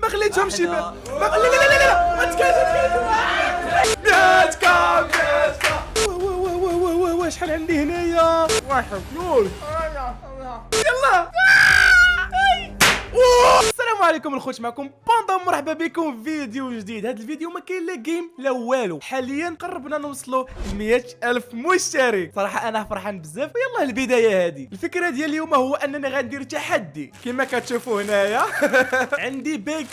ما خليتهمش ما لا لا لا لا ما تكاتب شحال عندي هنايا واحد جوج يلا. السلام عليكم الخوت، معكم باندا، مرحبا بكم في فيديو جديد. هذا الفيديو ما كاين لا جيم لا والو، حاليا قربنا نوصلوا 100,000 مشترك. صراحه انا فرحان بزاف. ويلا البدايه هذه. الفكره ديال اليوم هو انني غندير تحدي كما كتشوفوا هنايا. عندي باكيه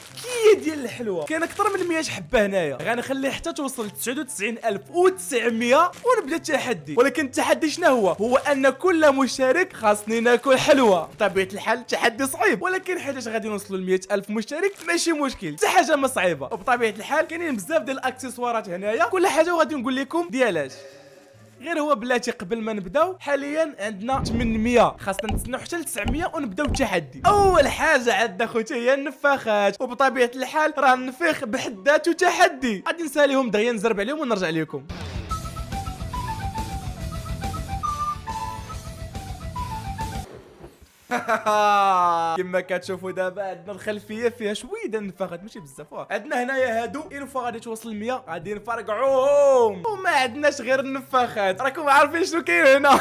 ديال الحلوى، كاين اكثر من 100 حبه هنايا، غنخلي حتى توصل 99,900 ونبدا التحدي. ولكن التحدي شنو هو ان كل مشترك خاصني ناكل حلوى. بطبيعه الحال التحدي صعيب، ولكن حيت غادي نوصلوا ل 100,000 مشترك ماشي مشكل، حتى حاجه ما صعيبه. وبطبيعه الحال كاينين بزاف ديال الاكسسوارات هنايا، كل حاجه وغادي نقول لكم ديالاش. غير هو بلاتي قبل ما نبداو حاليا عندنا 800، خاصنا نتسناو حتى ل 900 ونبداو التحدي. اول حاجه عندنا خوتي هي النفاخات، وبطبيعه الحال راه النفيخ بحد ذاته تحدي. غادي نساليهم دغيا نزرب عليهم ونرجع لكم. كما كتشوفوا دابا عندنا الخلفيه فيها شويه ديال النفاخات، ماشي بزاف. عندنا هنايا هادو الفا غادي توصل ل 100 غادي نفرقعوهم، وما عندناش غير النفاخات. راكم عارفين شنو كاين هنا.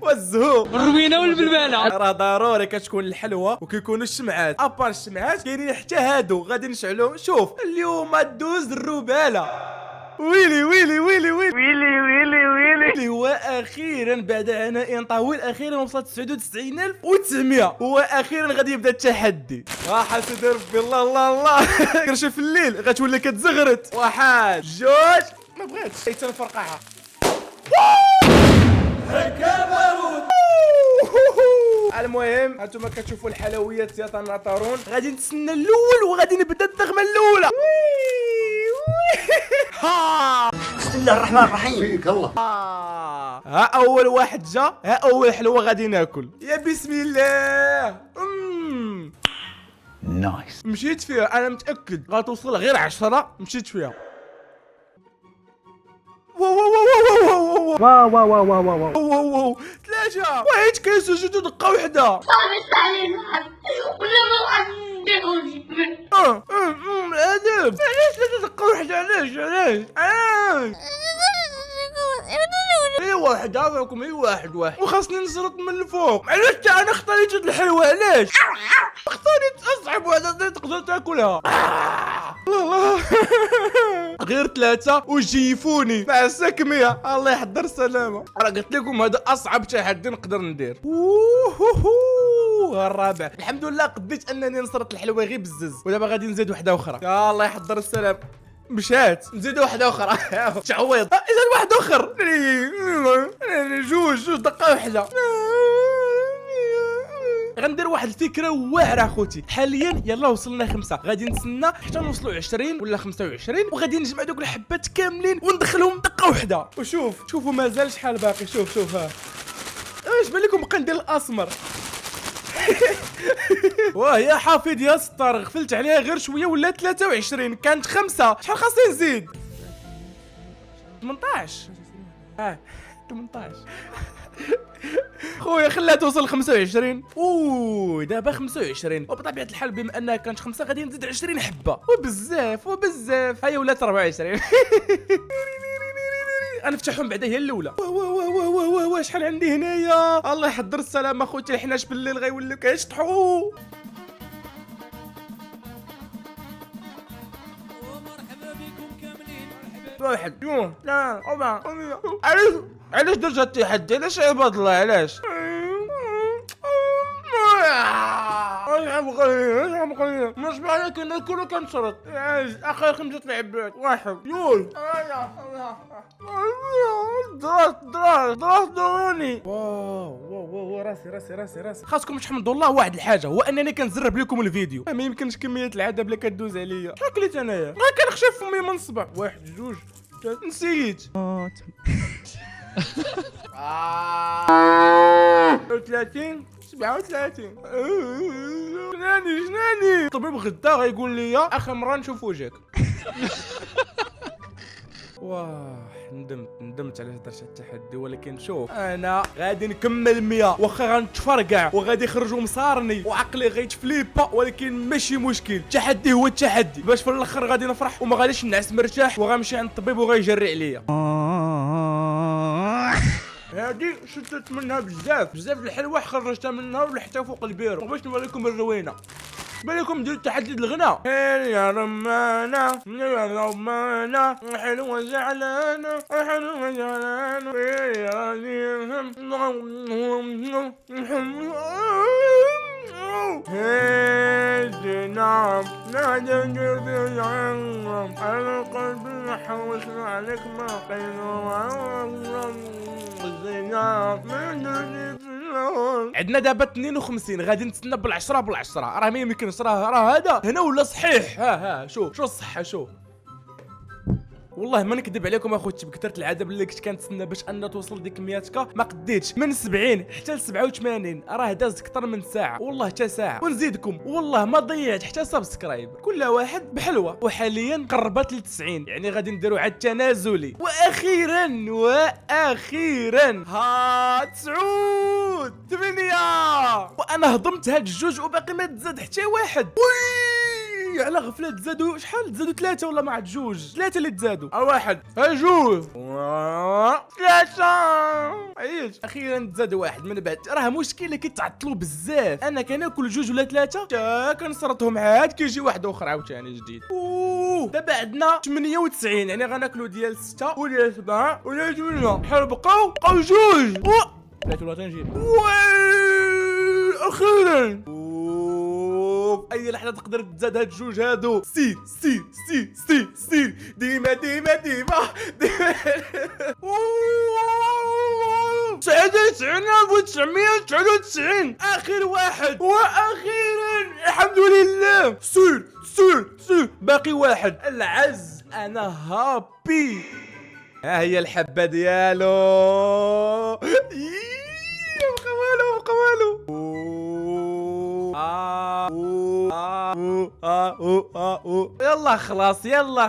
والزهو الروينه والبلباله راه ضروري كتكون الحلوه وكيكونوا الشمعات. ابار الشمعات كاينين حتى هادو غادي نشعلوهم. شوف اليوم دوز الرباله. ويلي ويلي ويلي ويلي ويلي ويلي ويلي. واخيرا بعد عناء طويل اخيرا وصلت 99,900، واخيرا غادي يبدا التحدي. حسد ربي الله الله الله. كرشه في الليل غتولي كتزغرت. واحد جوج ما بغيتش حتى نفرقعها. المهم هانتوما كتشوفوا الحلويات ديال طناطرون. غادي نتسنى الاول وغادي نبدا النغمه الاولى. بسم الله الرحمن الرحيم. فيك الله. ها اول واحد جا، ها اول حلوه غادي ناكل. يا بسم الله. نايس. مشيت فيها، انا متاكد غتوصل غير 10. مشيت فيها. واو واو واو واو واو واو واو واو واو واو واو 3 واحد كيسجدوا دقه وحده. الادب علاش 3 دقه وحده؟ علاش هي واحد عافاكم، هي واحد وخاصني نزرط من الفوق. علاش تا انا اختاريت هاد الحلوه؟ علاش اختاريت اصعب وحده تقدر تاكلها؟ الله. غير 3 وجيفوني مع السكميه. الله يحضر السلامه. راه قلت لكم هذا اصعب تحدي نقدر ندير. الرابع الحمد لله قديت انني نصرت الحلوه غير بزز. ودابا غادي نزيد وحده اخرى. يا الله يحضر السلام. مشات نزيد واحده اخرى. تعويض زاد واحد اخر. جوج دقه وحده. غندير واحد الفكره واعره اخوتي. حاليا يلا وصلنا 5، غادي نتسنى حتى نوصلوا 20 ولا 25، وغادي نجمع دوك الحبات كاملين وندخلهم دقه وحده. وشوف شوفوا مازال شحال باقي. شوف ها اش بان لكم بقى ندير الاسمر. واه يا حافظ يا ستار، غفلت عليها غير شويه ولا 23 كانت 5. شحال خاصني نزيد؟ 18. 18 خويا خليها توصل 25. دابا 25، وبطبيعه الحال بما انها كانت 5 غادي نزيد 20 حبه وبزاف. هيا ولات 24. غنفتحهم بعدا هي الاولى. واه شحال عندي هنايا؟ الله يحضر السلامه خوتي، حناش بالليل غيوليو كيشطحوا. ومرحبا بكم كاملين. واحد جوج لا أربعة. علاش درت هاد التحدي؟ علاش عباد الله؟ علاش؟ مش معنى كنا كله كنشرط. اخي 5 لعبات. واحد جوج دراس دوروني. واو راسي. خاصكم تحمدوا الله واحد الحاجه، هو انني كنزرب لكم الفيديو. ما يمكنش كميه العذاب اللي كدوز عليا. شحال كليت انايا؟ راه كنخشى فمي من الصبع. واحد جوج نسيت. 30 37. جناني الطبيب غدا غيقول لي اخر مره نشوف وجهك. واه ندمت على درت التحدي، ولكن شوف انا غادي نكمل 100 واخا غنتفرقع وغادي يخرجوا مصارني وعقلي غيتفليبا، ولكن ماشي مشكل، التحدي هو التحدي، باش في الاخر غادي نفرح وما غاديش نعس مرتاح وغنمشي عند الطبيب وغيجري عليا. هادي شدت منها بزاف الحلوه، خرجتها منها ولحتها فوق البيرو باش نوريكم الروينه. بالكم نديرو تحدي الغناء. يا رمانة يا رمانة حلوة زعلانة حلوة زعلانة نعم على قلبي حوس عليك ما عندنا دابا 52 غادي نتسنى بالعشرة راه ما يمكنش، راه هذا هنا ولا صحيح. ها شوف شو الصحة شوف. والله ما نكذب عليكم اخوتي، بكثرة العذاب اللي كنت كنتسنى باش ان توصل ديك 100 ما قديتش. من 70 حتى ل 87 راه داز اكثر من ساعه، والله حتى ساعه. ونزيدكم والله ما ضيعت حتى سبسكرايب، كل واحد بحلوه. وحاليا قربت ل 90، يعني غادي نديرو عاد تنازلي. واخيرا ها 9 8 وانا هضمت هاد الجوج وباقي ما تزاد حتى واحد. على غفله تزادوا شحال؟ تزادوا 3 ولا ما عاد جوج؟ 3 اللي تزادوا. واحد جوج 3 عييت. اخيرا تزاد واحد من بعد، راه مشكله كيتعطلوا بزاف. انا كناكل جوج ولا 3 حتى كنصرتهم عاد كيجي واحد اخر عاوتاني جديد. دابا عندنا 98، يعني غناكلوا ديال 6 وديال 7 وديال 8 بحال بقاو جوج 33. اخيرا اي لحظه تقدر تزاد هاد الجوج هادو. سي ديما 99 999 اخر واحد. واخيرا الحمد لله. سير باقي واحد. العز انا هابي. ها هي الحبه ديالو. قوالو يلا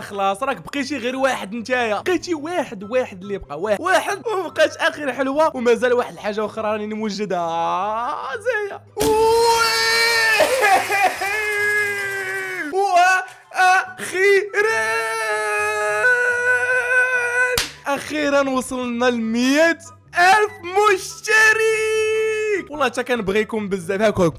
خلاص راك بقيتي غير واحد نتايا، بقيتي واحد اللي بقى واحد وبقات اخر حلوه، ومازال واحد الحاجه اخرى راني موجدها زايا. اخيرا وصلنا ل 100,000 مشترك. والله حتى كنبغيكم بزاف هاكا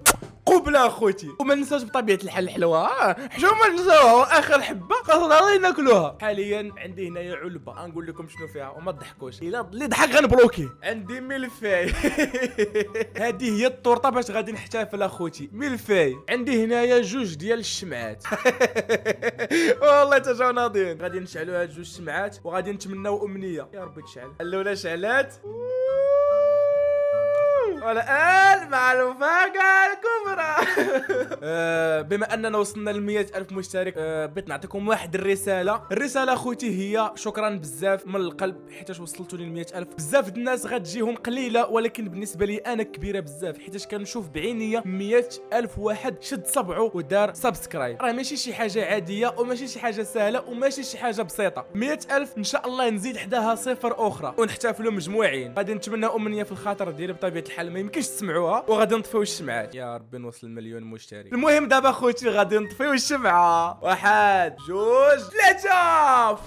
قبل اخوتي. وما ننساوش بطبيعه الحال الحلوه حشومه نساوها اخر حبه قصدنا ناكلوها. حاليا عندي هنايا علبه غنقول لكم شنو فيها وما تضحكوش، الا اللي ضحك غنبلوكي. عندي ملفاي. هذه هي الطورطه باش غادي نحتفل اخوتي. ملفاي. عندي هنايا جوج ديال الشمعات. والله تا جاو ناضيين. غادي نشعلوا هاد جوج الشمعات وغادي نتمناو امنيه يا ربي تشعل. الاولى شعلات والآن مع المفاجأة الكبرى. بما أننا وصلنا ل 100,000 مشترك، بغيت نعطيكم واحد الرسالة أخوتي، هي شكرا بزاف من القلب حيتاش وصلتوا لل 100,000. بزاف الناس غتجيهم قليلة، ولكن بالنسبة لي أنا كبيرة بزاف، حيتاش كنشوف بعينيا 100,000 واحد شد صبعه ودار سبسكرايب. راه ماشي شي حاجة عادية وماشي شي حاجة سهلة وماشي شي حاجة بسيطة. 100,000 إن شاء الله نزيد حداها صفر أخرى ونحتفلوا مجموعين. غادي نتمنى أمنية في الخاطر ديالي بطبيعة الحال ما يمكنش تسمعوها، وغادي نطفيو الشمعات. يا ربي نوصل 1,000,000 مشترك. المهم دابا خوتي غادي نطفيو الشمعة. 1 2 3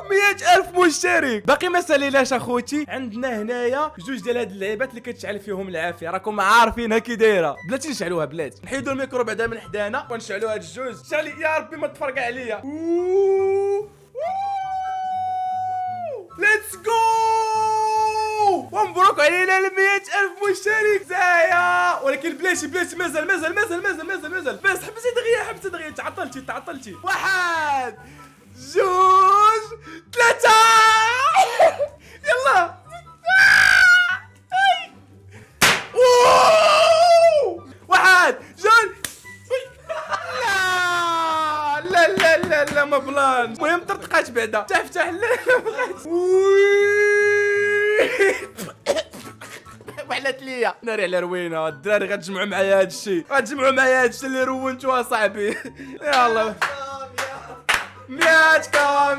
100,000 مشترك. باقي ما ساليناش اخوتي. عندنا هنايا جوج ديال هاد اللعيبات اللي كتشعل فيهم العافيه، راكم عارفينها كي دايره. بلاتي نشعلوها بلاتي، نحيدوا الميكرو بعدا من حدانا ونشعلوا هاد الجوج. شالي يا ربي ما تفرقع عليا. ليتس جو. ومبروك علينا ال 100,000 مشترك زايا. ولكن بلاتي مازال بس حبسي دغيا تعطلتي. 1 2 3 يلا. 1 2 لا ما بلان. المهم طرطقات بعدا تفتح. لا بغيت وحلت ليا ناري على روينه. الدراري غتجمعوا معايا هادشي اللي رونتوها صاحبي. يلا 100k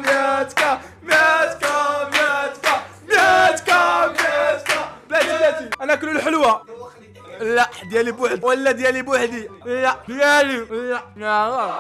100k 100k 100k 100k 100k بلاتي انا كل الحلوه. لا ديالي بوحدي ولا ديالي بوحدي. لا ديالي لا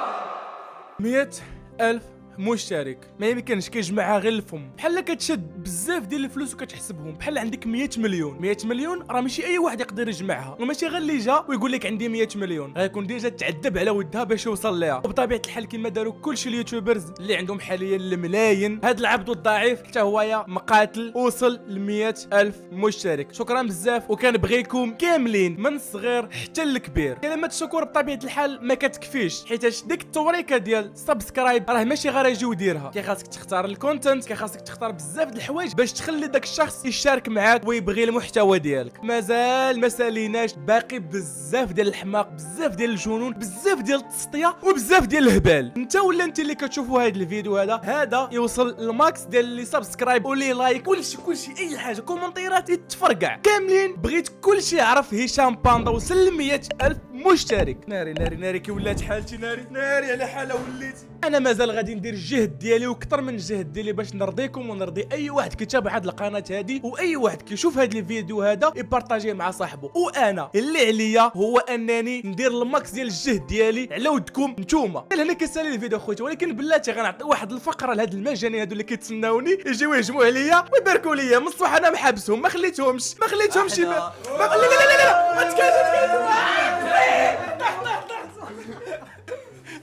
100,000 مشترك ما يمكنش كيجمعها غير الفم، بحال كتشد بزاف ديال الفلوس وكتحسبهم بحال عندك 100 مليون. 100 مليون راه ماشي اي واحد يقدر يجمعها، وماشي غير اللي جا ويقول لك عندي 100 مليون غيكون ديجا تعذب على ودها باش يوصل ليها. وبطبيعه الحال كما داروا كلشي اليوتيوبرز اللي عندهم حاليا الملايين، هذا العبد الضعيف حتى هو مقاتل وصل ل 100,000 مشترك. شكرا بزاف وكنبغيكم كاملين من الصغير حتى الكبير. كلمات الشكر بطبيعه الحال ما كتكفيش، حيتاش ديك التوريكه ديال سبسكرايب راه ماشي غير يجي وديرها، كي خاصك تختار الكونتنت، كي خاصك تختار بزاف د الحوايج باش تخلي داك الشخص يشارك معاك ويبغي المحتوى ديالك. مازال ما ساليناش، باقي بزاف ديال الحماق، بزاف ديال الجنون، بزاف ديال التسطيه وبزاف ديال الهبال. انت ولا انت اللي كتشوفوا هذا الفيديو هذا يوصل الماكس ديال اللي سبسكرايب ولي لايك كلشي اي حاجه كومنتيرات يتفرقع كاملين. بغيت كلشي يعرف هشام باندا وصل ل 100,000 مشترك. ناري ناري ناري كي ولات حالتي، ناري ناري على حاله وليتي. انا مازال غادي ندير الجهد ديالي وكثر من الجهد ديالي باش نرضيكم ونرضي اي واحد كيتابع هاد القناه هادي، واي واحد كيشوف هاد الفيديو هذا يبارطاجيه مع صاحبه. وانا اللي عليا هو انني ندير الماكس ديال الجهد ديالي على ودكم نتوما. هنا كيسالي الفيديو خوتي، ولكن بلاتي غنعطي واحد الفقره لهاد المجانين هادو اللي كيتسناوني يجيو يهجموا عليا ويباركوا ليا. من الصباح انا محبسهم، ما خليتهمش لا لا لا لا تكازوا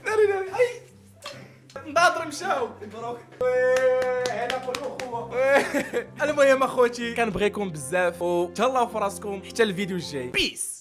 ناري ناري نضاضر مشاو المهم اخوتي كنبغيكم بزاف وتهلاو في راسكم حتى الفيديو الجاي. بيس.